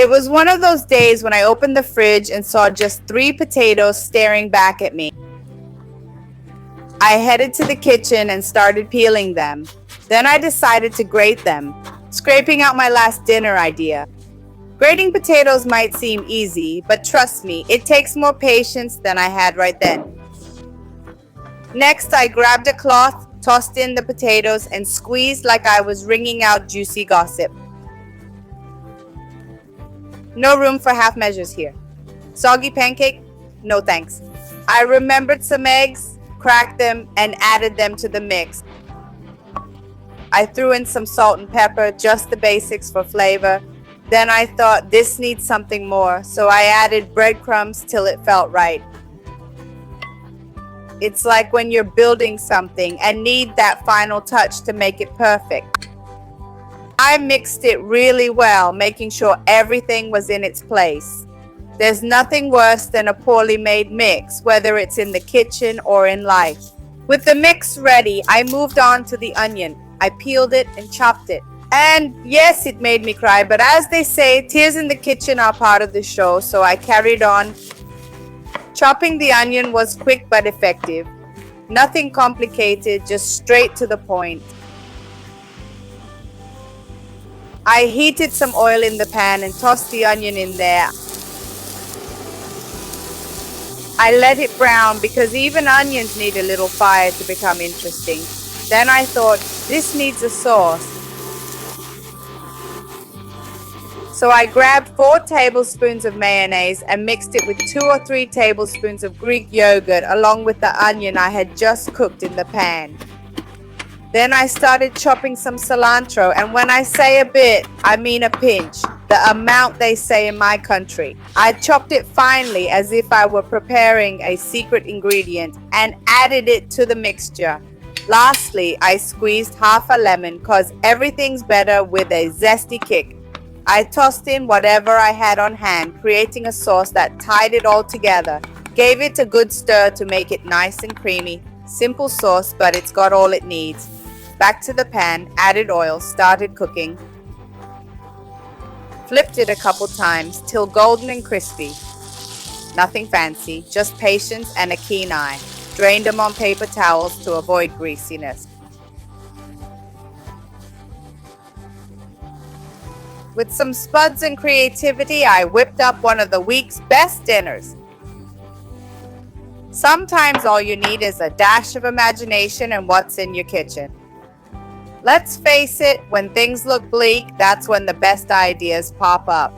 It was one of those days when I opened the fridge and saw just 3 potatoes staring back at me. I headed to the kitchen and started peeling them. Then I decided to grate them, scraping out my last dinner idea. Grating potatoes might seem easy, but trust me, it takes more patience than I had right then. Next, I grabbed a cloth, tossed in the potatoes, and squeezed like I was wringing out juicy gossip. No room for half measures here. Soggy pancake? No thanks. I remembered some eggs, cracked them, and added them to the mix. I threw in some salt and pepper, just the basics for flavor. Then I thought this needs something more, so I added breadcrumbs till it felt right. It's like when you're building something and need that final touch to make it perfect. I mixed it really well, making sure everything was in its place. There's nothing worse than a poorly made mix, whether it's in the kitchen or in life. With the mix ready, I moved on to the onion. I peeled it and chopped it. And yes, it made me cry, but as they say, tears in the kitchen are part of the show, so I carried on. Chopping the onion was quick but effective. Nothing complicated, just straight to the point. I heated some oil in the pan and tossed the onion in there. I let it brown because even onions need a little fire to become interesting. Then I thought, this needs a sauce. So I grabbed 4 tablespoons of mayonnaise and mixed it with 2 or 3 tablespoons of Greek yogurt along with the onion I had just cooked in the pan. Then I started chopping some cilantro, and when I say a bit, I mean a pinch, the amount they say in my country. I chopped it finely as if I were preparing a secret ingredient and added it to the mixture. Lastly, I squeezed half a lemon cause everything's better with a zesty kick. I tossed in whatever I had on hand, creating a sauce that tied it all together. Gave it a good stir to make it nice and creamy. Simple sauce, but it's got all it needs. Back to the pan, added oil, started cooking. Flipped it a couple times till golden and crispy. Nothing fancy, just patience and a keen eye. Drained them on paper towels to avoid greasiness. With some spuds and creativity, I whipped up one of the week's best dinners. Sometimes all you need is a dash of imagination and what's in your kitchen. Let's face it, when things look bleak, that's when the best ideas pop up.